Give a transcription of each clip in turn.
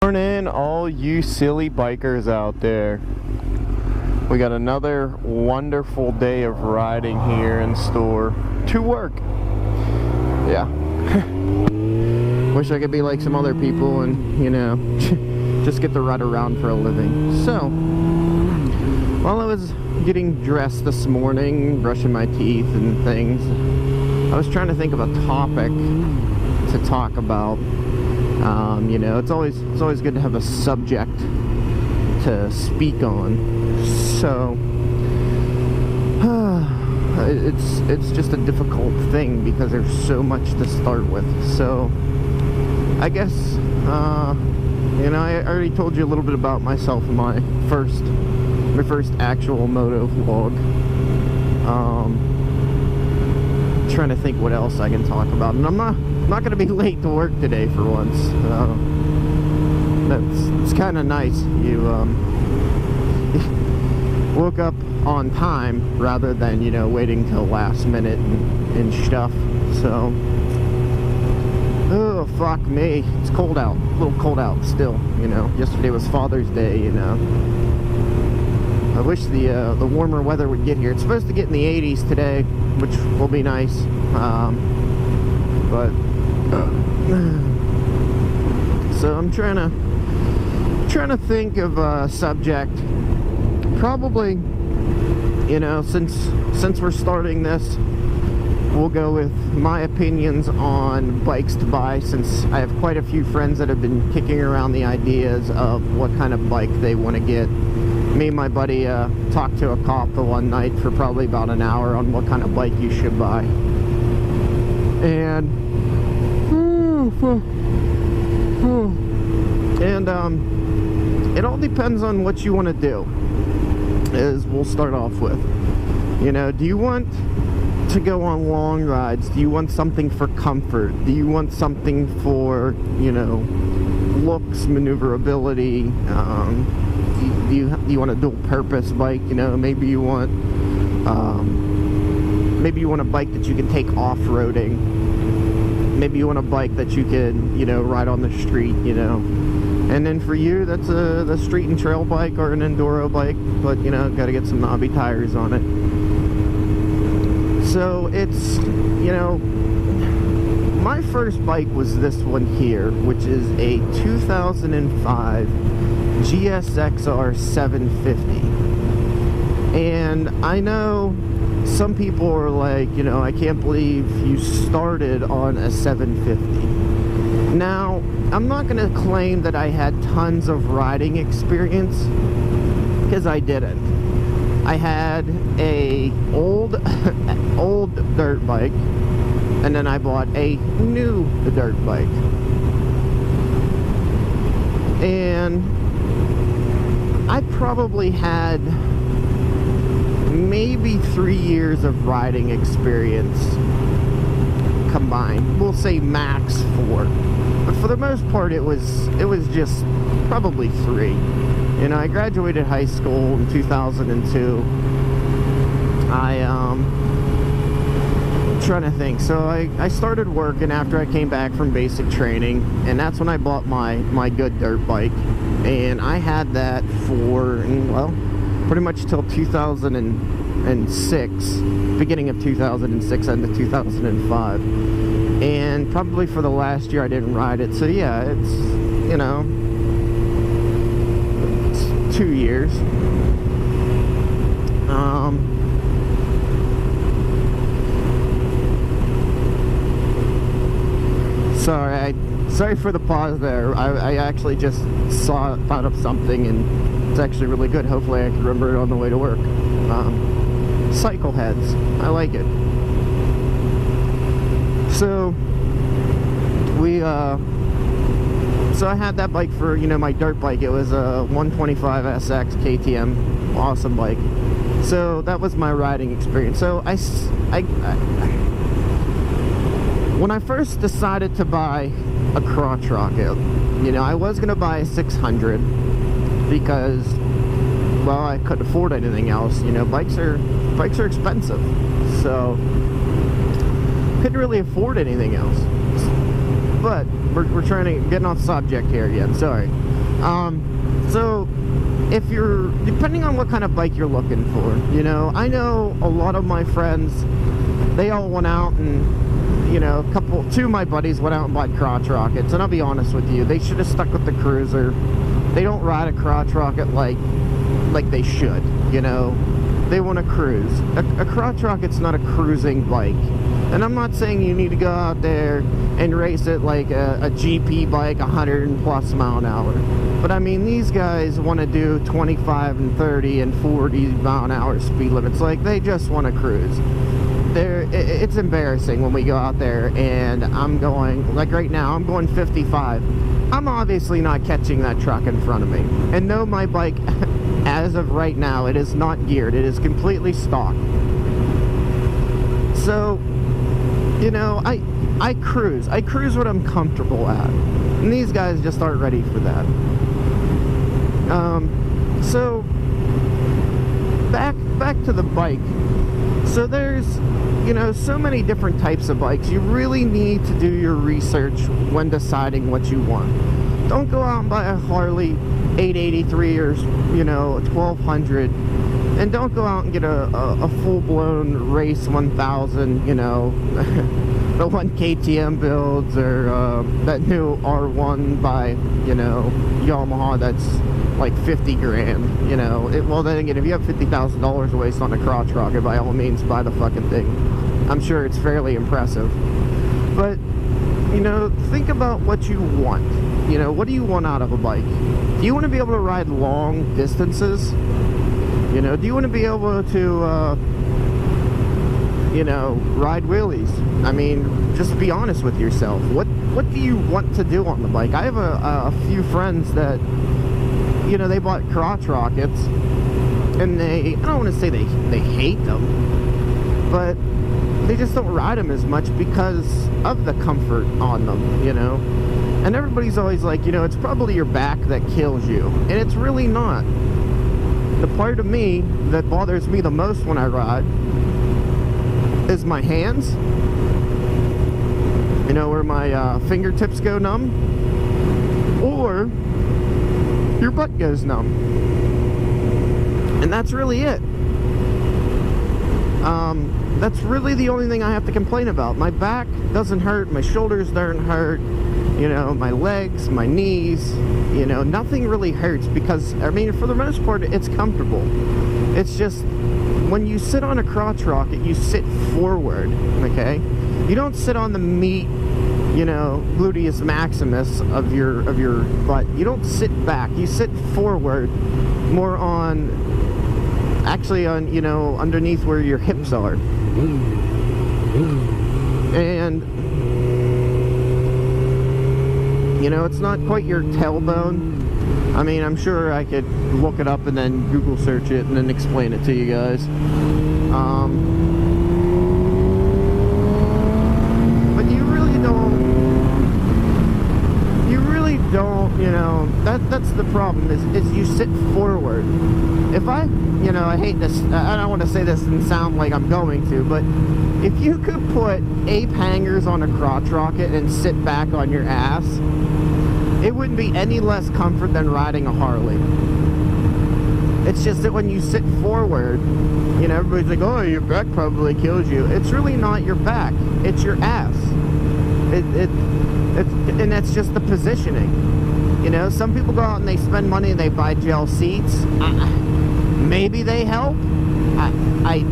Morning, all you silly bikers out there. We got another wonderful day of riding here in store to work. Yeah. Wish I could be like some other people and, you know, just get to ride around for a living. So, while I was getting dressed this morning, brushing my teeth and things, I was trying to think of a topic to talk about. You know, it's always good to have a subject to speak on. So it's just a difficult thing because there's so much to start with. So I guess you know, I already told you a little bit about myself in my first actual moto vlog. Trying to think what else I can talk about, and I'm not going to be late to work today for once. It's kind of nice. You woke up on time rather than, you know, waiting till last minute and stuff. So, oh fuck me, it's cold out. A little cold out still. You know, yesterday was Father's Day. You know, I wish the warmer weather would get here. It's supposed to get in the 80s today, which will be nice. But so I'm trying to think of a subject. Probably, you know, since we're starting this, we'll go with my opinions on bikes to buy, since I have quite a few friends that have been kicking around the ideas of what kind of bike they want to get. Me and my buddy talked to a cop the one night for probably about an hour on what kind of bike you should buy. And it all depends on what you want to do, as we'll start off with. You know, do you want to go on long rides? Do you want something for comfort? Do you want something for, you know, looks, maneuverability? Do you want a dual purpose bike? You know, maybe you want a bike that you can take off-roading. Maybe you want a bike that you can, you know, ride on the street, you know. And then for you, that's the street and trail bike or an enduro bike, but, you know, got to get some knobby tires on it. So it's, you know, my first bike was this one here, which is a 2005 GSXR 750. And I know some people are like, you know, I can't believe you started on a 750. Now, I'm not going to claim that I had tons of riding experience, because I didn't. I had a old dirt bike, and then I bought a new dirt bike. And I probably had maybe 3 years of riding experience combined. We'll say max 4, but for the most part it was just probably 3. You know, I graduated high school in 2002. Trying to think. So I started working after I came back from basic training, and that's when I bought my good dirt bike, and I had that for, well, pretty much till 2006, beginning of 2006 into 2005, and probably for the last year I didn't ride it. So yeah, it's, you know, it's 2 years. Sorry for the pause there. I actually just thought of something, and it's actually really good. Hopefully I can remember it on the way to work. Cycle heads. I like it. So so I had that bike for, you know, my dirt bike. It was a 125 SX KTM, awesome bike. So that was my riding experience. So when I first decided to buy a crotch rocket, you know, I was gonna buy a 600 because, well, I couldn't afford anything else. You know, bikes are expensive, so couldn't really afford anything else. But we're trying to get off subject here again. Sorry. So if you're, depending on what kind of bike you're looking for, you know, I know a lot of my friends, they all went out and, you know, two of my buddies went out and bought crotch rockets, and I'll be honest with you, they should have stuck with the cruiser. They don't ride a crotch rocket like they should, you know. They want to cruise. A crotch rocket's not a cruising bike. And I'm not saying you need to go out there and race it like a GP bike, 100+ mile an hour. But I mean, these guys want to do 25 and 30 and 40 mile an hour speed limits. Like, they just want to cruise. It's embarrassing when we go out there and I'm going, like right now, I'm going 55. I'm obviously not catching that truck in front of me. And no, my bike, as of right now, it is not geared. It is completely stock. So, you know, I cruise. I cruise what I'm comfortable at. And these guys just aren't ready for that. So, back to the bike. So there's, you know, so many different types of bikes. You really need to do your research when deciding what you want. Don't go out and buy a Harley 883 or, you know, 1200. And don't go out and get a full-blown race 1000, you know, the one KTM builds, or that new R1 by, you know, Yamaha that's like 50 grand, you know. Well, then again, if you have $50,000 to waste on a crotch rocket, by all means, buy the fucking thing. I'm sure it's fairly impressive. But, you know, think about what you want. You know, what do you want out of a bike? Do you want to be able to ride long distances? You know, do you want to be able to, you know, ride wheelies? I mean, just be honest with yourself. What do you want to do on the bike? I have a few friends that, you know, they bought crotch rockets, and I don't want to say they hate them, but they just don't ride them as much because of the comfort on them, you know. And everybody's always like, you know, it's probably your back that kills you, and it's really not. The part of me that bothers me the most when I ride is my hands, you know, where my fingertips go numb, or your butt goes numb. And that's really it. That's really the only thing I have to complain about. My back doesn't hurt, my shoulders don't hurt, you know, my legs, my knees, you know, nothing really hurts because, I mean, for the most part, it's comfortable. It's just, when you sit on a crotch rocket, you sit forward, okay? You don't sit on the meat, you know, gluteus maximus of your butt. You don't sit back. You sit forward, more on, actually on, you know, underneath where your hips are. And, you know, it's not quite your tailbone. I mean, I'm sure I could look it up and then Google search it and then explain it to you guys. But you really don't, you know, that's the problem, is you sit forward. If I, you know, I hate this, I don't want to say this and sound like I'm going to, but if you could put ape hangers on a crotch rocket and sit back on your ass, it wouldn't be any less comfort than riding a Harley. It's just that when you sit forward, you know, everybody's like, oh, your back probably kills you. It's really not your back, it's your ass. And that's just the positioning. You know, some people go out and they spend money and they buy gel seats. Maybe they help. I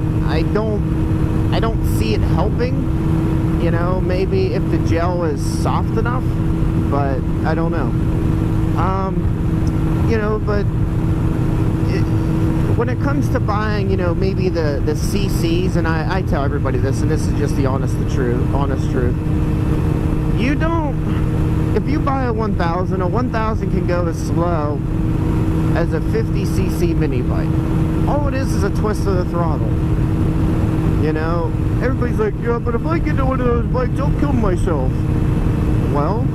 don't see it helping. You know, maybe if the gel is soft enough, but I don't know. You know, but when it comes to buying, you know, maybe the CCs, and I tell everybody this, and this is just the honest truth. You don't, if you buy a 1000 can go as slow as a 50cc mini bike. All it is a twist of the throttle. You know, everybody's like, yeah, but if I get into one of those bikes, I'll kill myself. Well,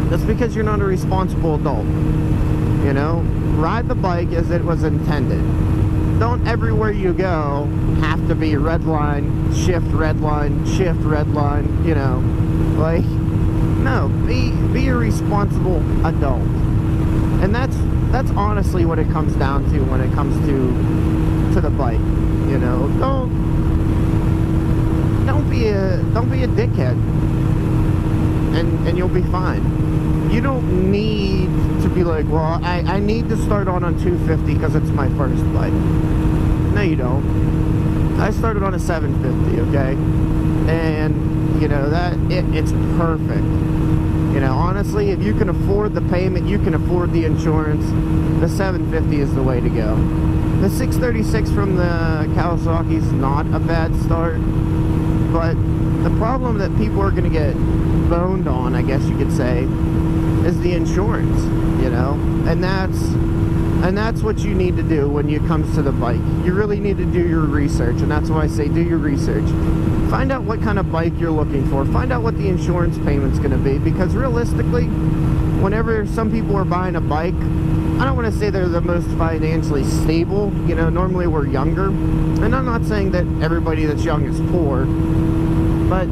that's because you're not a responsible adult. You know, ride the bike as it was intended. Don't everywhere you go have to be red line, shift, red line, shift, red line, you know. Like, no, be a responsible adult. And that's honestly what it comes down to when it comes to the bike. You know, don't be a dickhead, and you'll be fine. You don't need to be like, well, I need to start on 250 because it's my first bike. No, you don't. I started on a 750, okay? And, you know, it's perfect. You know, honestly, if you can afford the payment, you can afford the insurance, the 750 is the way to go. The 636 from the Kawasaki is not a bad start, but the problem that people are going to get boned on, I guess you could say, is the insurance, you know? And that's what you need to do when it comes to the bike. You really need to do your research, and that's why I say do your research. Find out what kind of bike you're looking for. Find out what the insurance payment's going to be, because realistically, whenever some people are buying a bike, I don't want to say they're the most financially stable. You know, normally we're younger, and I'm not saying that everybody that's young is poor, but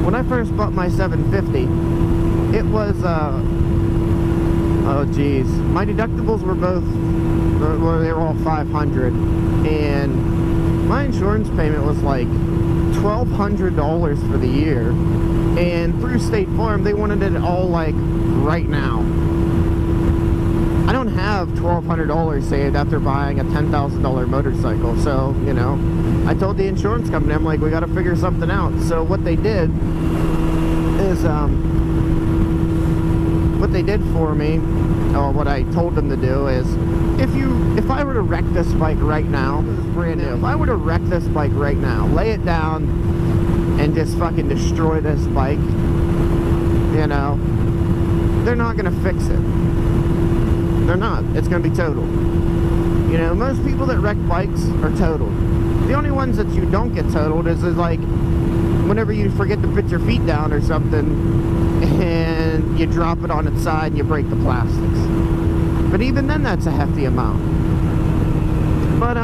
when I first bought my 750, it was oh geez, my deductibles were both, well, they were all 500, and my insurance payment was like $1,200 for the year, and through State Farm they wanted it all like right now. I don't have $1,200 saved after buying a $10,000 motorcycle, so, you know, I told the insurance company, I'm like, we got to figure something out. So what they did is, what they did for me, or what I told them to do is, if I were to wreck this bike right now, this is brand new, if I were to wreck this bike right now, lay it down and just fucking destroy this bike, you know, they're not gonna fix it. They're not. It's gonna be totaled. You know, most people that wreck bikes are totaled. The only ones that you don't get totaled is like whenever you forget to put your feet down or something and you drop it on its side and you break the plastics. But even then, that's a hefty amount. But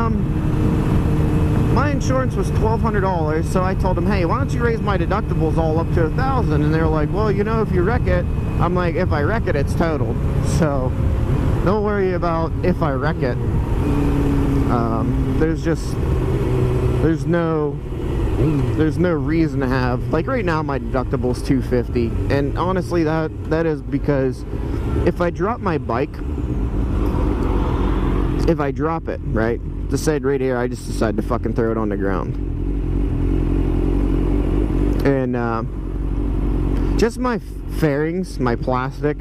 my insurance was $1,200, so I told them, hey, why don't you raise my deductibles all up to $1,000? And they're like, well, you know, if you wreck it, I'm like, if I wreck it, it's totaled. So don't worry about if I wreck it. There's no reason to have, like right now my deductible is $250, and honestly that is because if I drop my bike, if I drop it, right, decide right here, I just decide to fucking throw it on the ground, and just my fairings, my plastic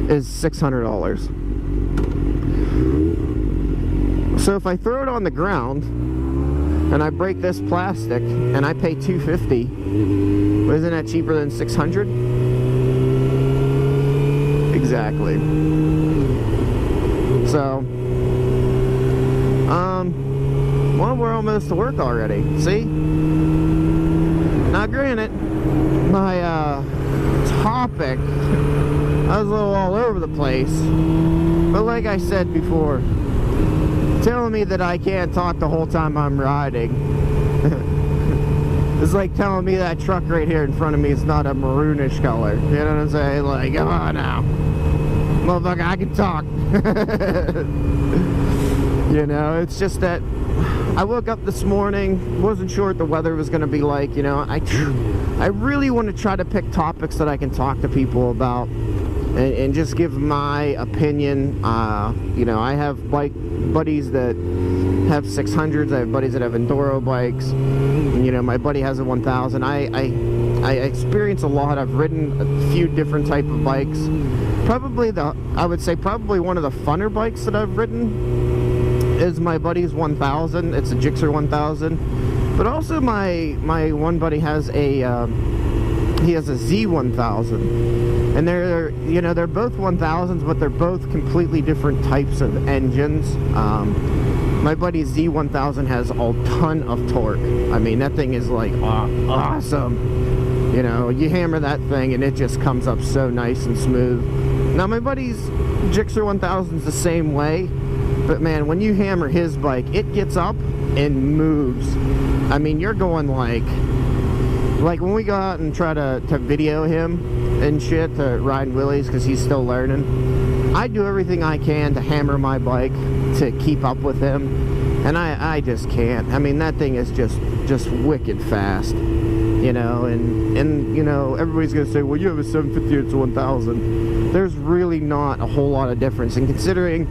is $600. So if I throw it on the ground and I break this plastic and I pay $250, isn't that cheaper than $600? Exactly. So, well, we're almost to work already. See? Now, granted, my topic, I was a little all over the place, but like I said before, telling me that I can't talk the whole time I'm riding. It's like telling me that truck right here in front of me is not a maroonish color. You know what I'm saying? Like, come on now. Motherfucker, I can talk. You know, it's just that I woke up this morning, wasn't sure what the weather was going to be like. You know, I really want to try to pick topics that I can talk to people about and just give my opinion. You know, I have bike buddies that have 600s, I have buddies that have enduro bikes, and, you know, my buddy has a 1000. I experience a lot. I've ridden a few different type of bikes. Probably I would say probably one of the funner bikes that I've ridden is my buddy's 1000. It's a Gixxer 1000. But also my one buddy has a he has a Z1000, and they're, you know, they're both 1000s, but they're both completely different types of engines. My buddy's Z1000 has a ton of torque. I mean, that thing is like awesome. You know, you hammer that thing and it just comes up so nice and smooth. Now my buddy's Gixxer 1000 is the same way, but man, when you hammer his bike, it gets up and moves. I mean, you're going like when we go out and try to video him and shit, to ride wheelies, because he's still learning, I do everything I can to hammer my bike to keep up with him, and I just can't. I mean, that thing is just wicked fast, you know, and you know, everybody's gonna say, well, you have a 750, it's a 1000. There's really not a whole lot of difference, and considering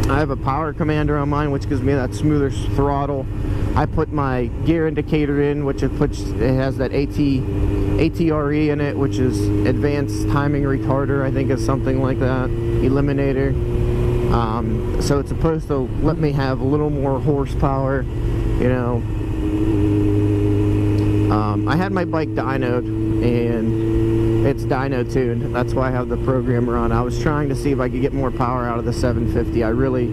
I have a power commander on mine, which gives me that smoother throttle. I put my gear indicator in, which it has that ATRE in it, which is advanced timing retarder, I think is something like that, eliminator. So it's supposed to let me have a little more horsepower, you know. I had my bike dynoed, and it's dyno tuned. That's why I have the programmer on. I was trying to see if I could get more power out of the 750. I really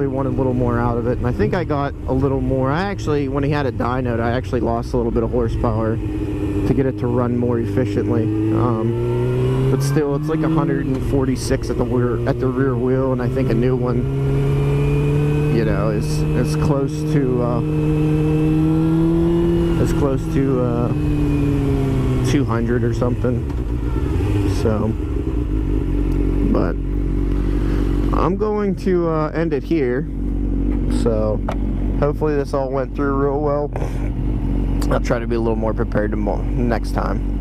wanted a little more out of it, and I think I got a little more. I actually, when he had it dynoed, I actually lost a little bit of horsepower to get it to run more efficiently. But still, it's like 146 at the rear wheel, and I think a new one, you know, is close to 200 or something. So, but I'm going to end it here. So hopefully this all went through real well. I'll try to be a little more prepared next time.